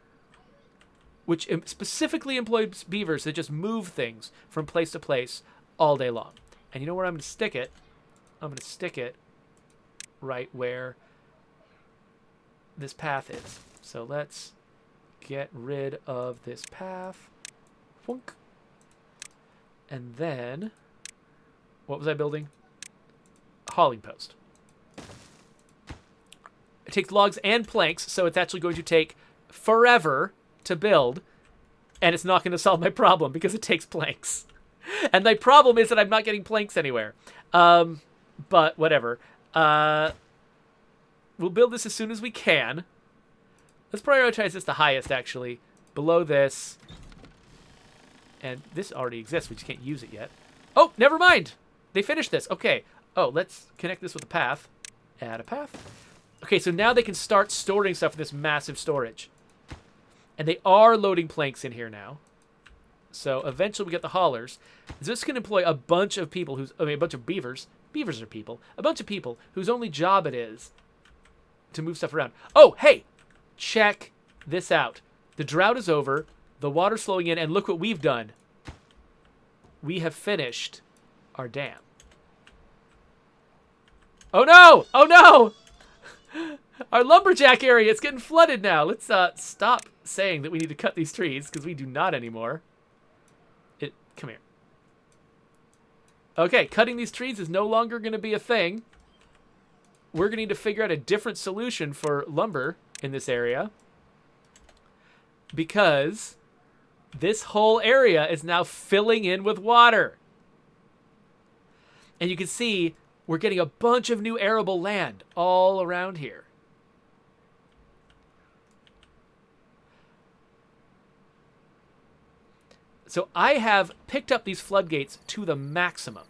S1: which specifically employs beavers that just move things from place to place all day long. And you know where I'm going to stick it? I'm going to stick it right where this path is. So let's get rid of this path. Wunk. And then, what was I building? A hauling post. It takes logs and planks, so it's actually going to take forever to build, and it's not going to solve my problem because it takes planks. And my problem is that I'm not getting planks anywhere. But whatever. We'll build this as soon as we can. Let's prioritize this the highest, actually. Below this. And this already exists. We just can't use it yet. Oh, never mind. They finished this. Okay. Oh, let's connect this with a path. Add a path. Okay, so now they can start storing stuff in this massive storage. And they are loading planks in here now. So eventually we get the haulers. This can employ a bunch of people a bunch of beavers. Beavers are people. A bunch of people whose only job it is to move stuff around. Oh, hey! Check this out. The drought is over. The water's flowing in, and look what we've done. We have finished our dam. Oh no! Oh no! Our lumberjack area is getting flooded now. Let's stop saying that we need to cut these trees, because we do not anymore. Come here. Okay, cutting these trees is no longer going to be a thing. We're going to need to figure out a different solution for lumber in this area, because this whole area is now filling in with water. And you can see we're getting a bunch of new arable land all around here. So I have picked up these floodgates to the maximum.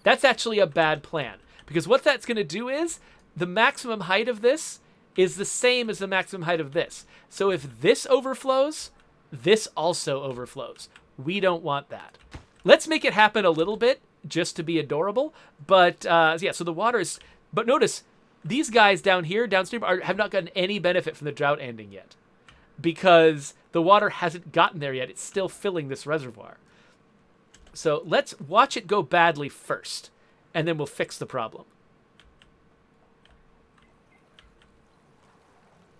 S1: That's actually a bad plan, because what that's going to do is the maximum height of this is the same as the maximum height of this. So if this overflows, this also overflows. We don't want that. Let's make it happen a little bit just to be adorable. But yeah, so the water is... But notice, these guys down here, downstream, have not gotten any benefit from the drought ending yet, because the water hasn't gotten there yet. It's still filling this reservoir. So let's watch it go badly first, and then we'll fix the problem.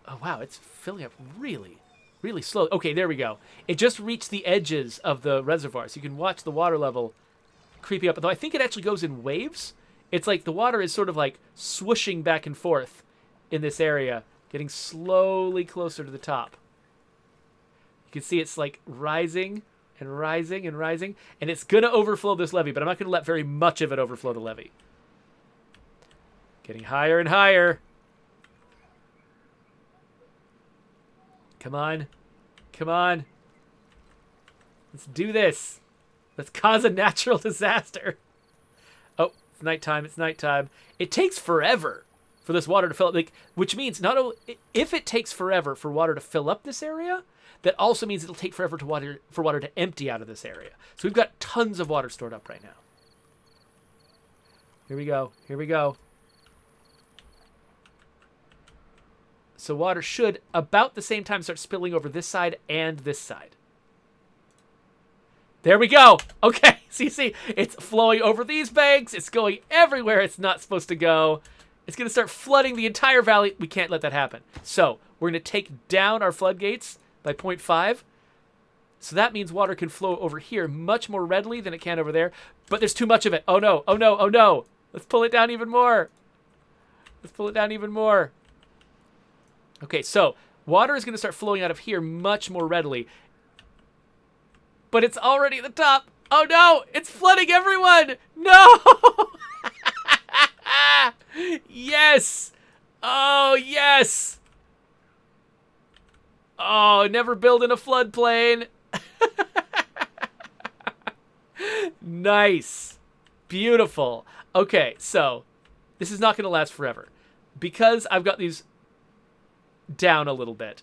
S1: Oh, wow, it's filling up really, really slow. Okay, there we go. It just reached the edges of the reservoir, so you can watch the water level creeping up. Though I think it actually goes in waves. It's like the water is sort of like swooshing back and forth in this area, getting slowly closer to the top. You can see it's like rising and rising and rising, and it's going to overflow this levee, but I'm not going to let very much of it overflow the levee. Getting higher and higher. Come on. Come on. Let's do this. Let's cause a natural disaster. Oh, it's nighttime. It's nighttime. It takes forever for this water to fill up, which means not only if it takes forever for water to fill up this area, that also means it'll take forever for water to empty out of this area. So we've got tons of water stored up right now. Here we go. Here we go. So water should, about the same time, start spilling over this side and this side. There we go. Okay, so you see, it's flowing over these banks. It's going everywhere it's not supposed to go. It's going to start flooding the entire valley. We can't let that happen. So we're going to take down our floodgates by 0.5. So that means water can flow over here much more readily than it can over there. But there's too much of it. Oh, no. Oh, no. Oh, no. Let's pull it down even more. Let's pull it down even more. Okay, so water is going to start flowing out of here much more readily. But it's already at the top. Oh, no. It's flooding everyone. No. Yes. Oh, yes. Oh, never build in a floodplain. Nice. Beautiful. Okay, so this is not going to last forever, because I've got these down a little bit.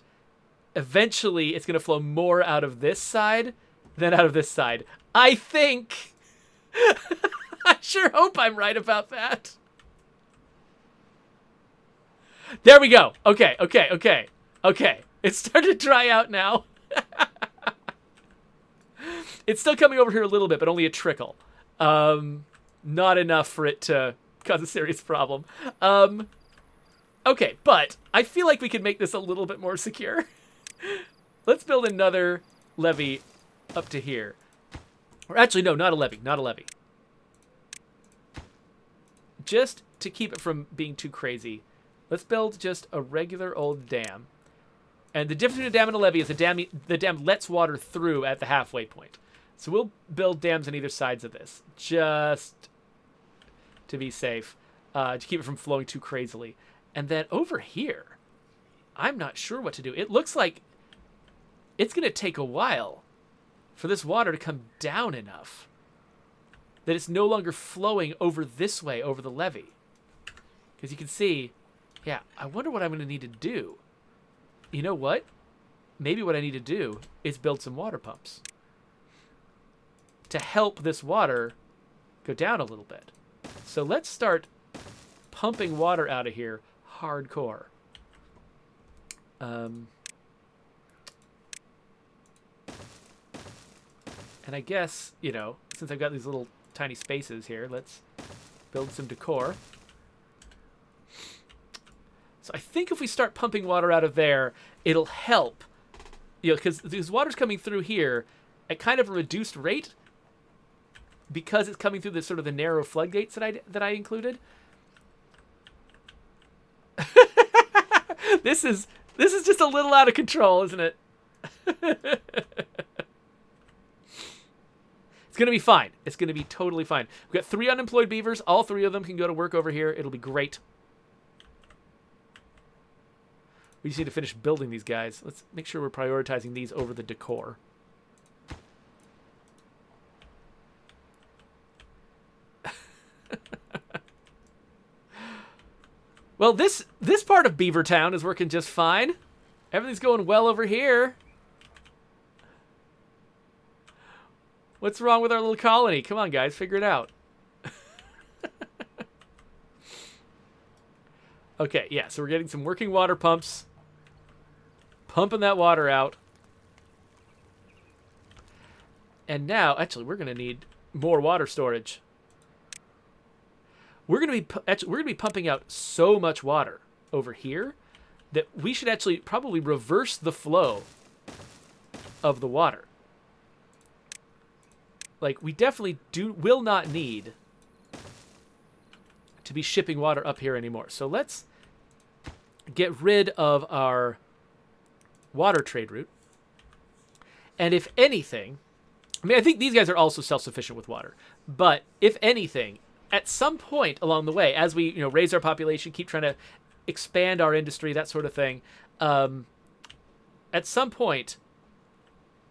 S1: Eventually, it's going to flow more out of this side than out of this side. I think. I sure hope I'm right about that. There we go. Okay, okay, okay. Okay. It's starting to dry out now. It's still coming over here a little bit, but only a trickle. Not enough for it to cause a serious problem. Okay, but I feel like we can make this a little bit more secure. Let's build another levee up to here. Or actually, no, not a levee, not a levee. Just to keep it from being too crazy, let's build just a regular old dam. And the difference between a dam and a levee is the dam lets water through at the halfway point. So we'll build dams on either sides of this, just to be safe, to keep it from flowing too crazily. And then over here, I'm not sure what to do. It looks like it's going to take a while for this water to come down enough that it's no longer flowing over this way, over the levee. Because you can see, yeah, I wonder what I'm going to need to do. You know what? Maybe what I need to do is build some water pumps to help this water go down a little bit. So let's start pumping water out of here hardcore. And I guess, you know, since I've got these little tiny spaces here, let's build some decor. So I think if we start pumping water out of there, it'll help. You know, because this water's coming through here at kind of a reduced rate because it's coming through the sort of the narrow floodgates that I included. This is just a little out of control, isn't it? It's going to be fine. It's going to be totally fine. We've got 3 unemployed beavers. All 3 of them can go to work over here. It'll be great. We just need to finish building these guys. Let's make sure we're prioritizing these over the decor. Well, this part of Beaver Town is working just fine. Everything's going well over here. What's wrong with our little colony? Come on, guys, figure it out. Okay, yeah, so we're getting some working water pumps. Pumping that water out. And now, actually, we're going to need more water storage. We're going to be pumping out so much water over here that we should actually probably reverse the flow of the water. Like, we definitely will not need to be shipping water up here anymore. So let's get rid of our water trade route. And if anything, I mean, I think these guys are also self-sufficient with water. But if anything, at some point along the way, as we raise our population, keep trying to expand our industry, that sort of thing, at some point,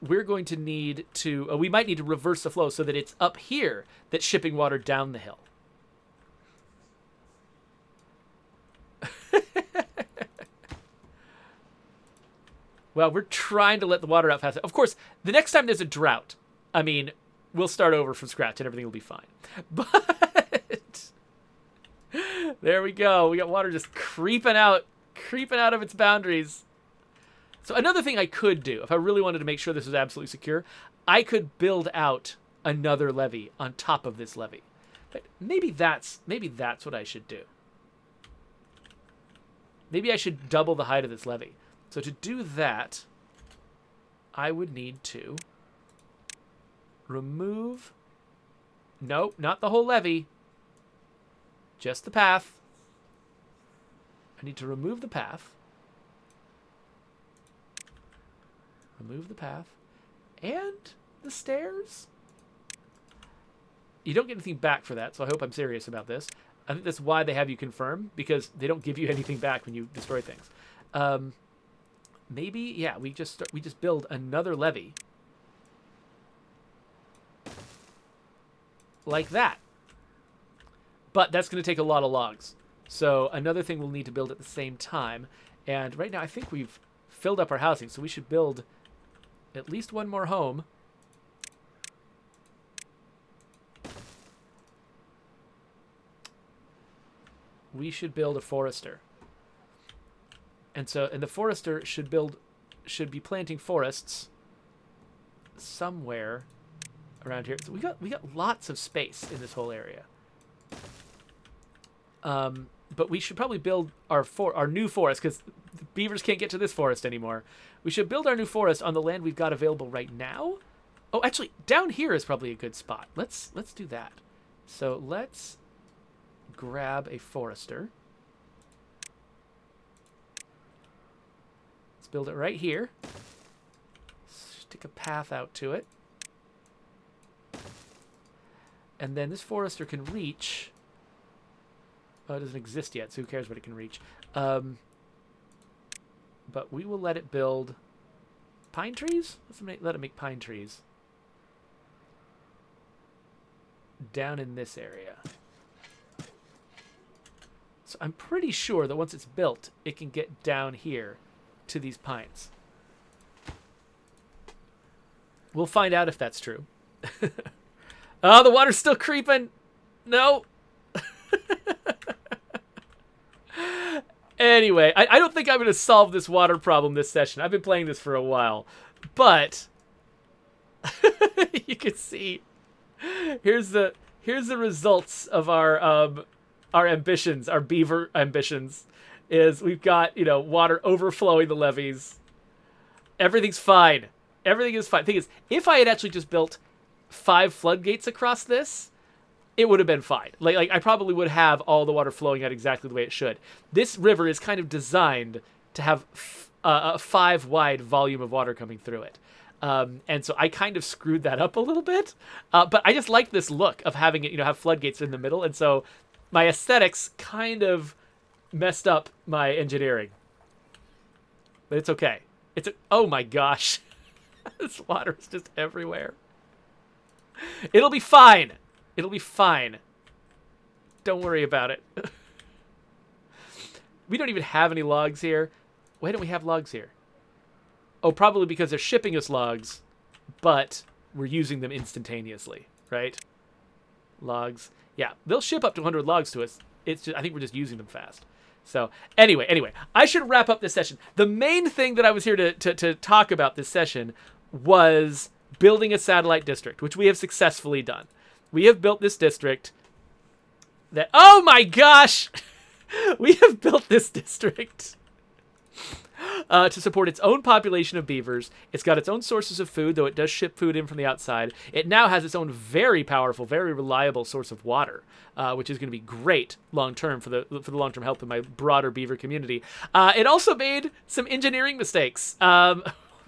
S1: we're going to need to, we might need to reverse the flow so that it's up here that's shipping water down the hill. Well, we're trying to let the water out faster. Of course, the next time there's a drought, I mean, we'll start over from scratch and everything will be fine. But there we go. We got water just creeping out of its boundaries. So another thing I could do, if I really wanted to make sure this was absolutely secure, I could build out another levee on top of this levee. But maybe that's what I should do. Maybe I should double the height of this levee. So to do that, I would need to remove... Nope, not the whole levee. Just the path. I need to remove the path. Remove the path. And the stairs. You don't get anything back for that, so I hope I'm serious about this. I think that's why they have you confirm, because they don't give you anything back when you destroy things. Maybe, yeah, we just build another levee. Like that. But that's going to take a lot of logs. So another thing we'll need to build at the same time. And right now I think we've filled up our housing, so we should build at least one more home. We should build a forester. And the forester should be planting forests somewhere around here. So we got lots of space in this whole area. But we should probably build our new forest, because the beavers can't get to this forest anymore. We should build our new forest on the land we've got available right now. Oh, actually, down here is probably a good spot. Let's do that. So let's grab a forester. Let's build it right here. Stick a path out to it. And then this forester can reach... Oh, it doesn't exist yet, so who cares what it can reach. But we will let it build pine trees? Let it make pine trees. Down in this area. So I'm pretty sure that once it's built, it can get down here to these pines. We'll find out if that's true. Oh, the water's still creeping. No. Anyway, I don't think I'm going to solve this water problem this session. I've been playing this for a while. But you can see here's the results of our ambitions, our beaver ambitions. Is we've got, water overflowing the levees. Everything's fine. Everything is fine. Thing is, if I had actually just built 5 floodgates across this, it would have been fine. Like I probably would have all the water flowing out exactly the way it should. This river is kind of designed to have a 5 wide volume of water coming through it. And so I kind of screwed that up a little bit. But I just like this look of having it, have floodgates in the middle. And so my aesthetics kind of messed up my engineering. But it's okay. Oh my gosh. This water is just everywhere. It'll be fine. It'll be fine. Don't worry about it. We don't even have any logs here. Why don't we have logs here? Oh, probably because they're shipping us logs, but we're using them instantaneously, right? Logs. Yeah, they'll ship up to 100 logs to us. It's just, I think we're just using them fast. So anyway, I should wrap up this session. The main thing that I was here to talk about this session was building a satellite district, which we have successfully done. We have built this district that, oh my gosh, we have built this district to support its own population of beavers. It's got its own sources of food, though it does ship food in from the outside. It now has its own very powerful, very reliable source of water, which is going to be great long-term for the long-term health of my broader beaver community. It also made some engineering mistakes,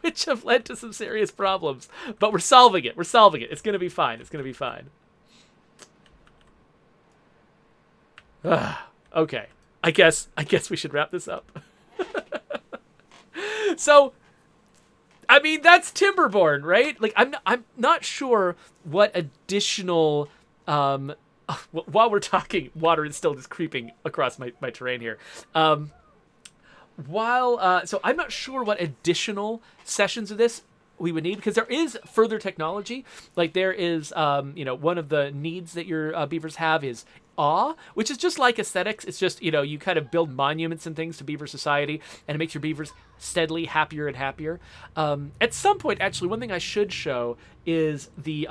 S1: which have led to some serious problems. But we're solving it. It's going to be fine. Okay. I guess we should wrap this up. So, I mean, that's Timberborn, right? Like, I'm not sure what additional, while we're talking, water is still just creeping across my terrain here. So I'm not sure what additional sessions of this we would need, because there is further technology. Like, there is, one of the needs that your beavers have is awe, which is just like aesthetics. It's just, you kind of build monuments and things to beaver society, and it makes your beavers steadily happier and happier. At some point, actually, one thing I should show is the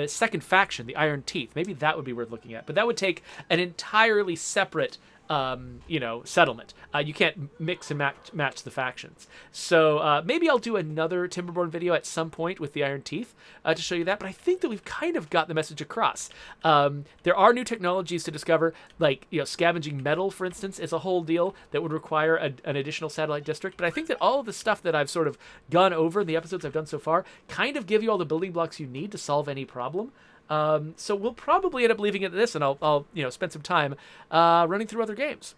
S1: second faction, the Iron Teeth. Maybe that would be worth looking at, but that would take an entirely separate settlement. You can't mix and match the factions. So maybe I'll do another Timberborn video at some point with the Iron Teeth to show you that. But I think that we've kind of got the message across. There are new technologies to discover, like scavenging metal, for instance, is a whole deal that would require an additional satellite district. But I think that all of the stuff that I've sort of gone over in the episodes I've done so far kind of give you all the building blocks you need to solve any problem. So we'll probably end up leaving it at this, and I'll spend some time running through other games.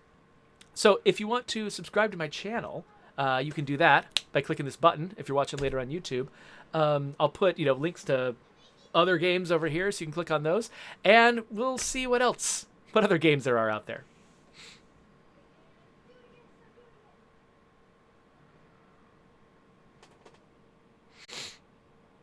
S1: So if you want to subscribe to my channel, you can do that by clicking this button if you're watching later on YouTube. I'll put links to other games over here, so you can click on those, and we'll see what other games there are out there.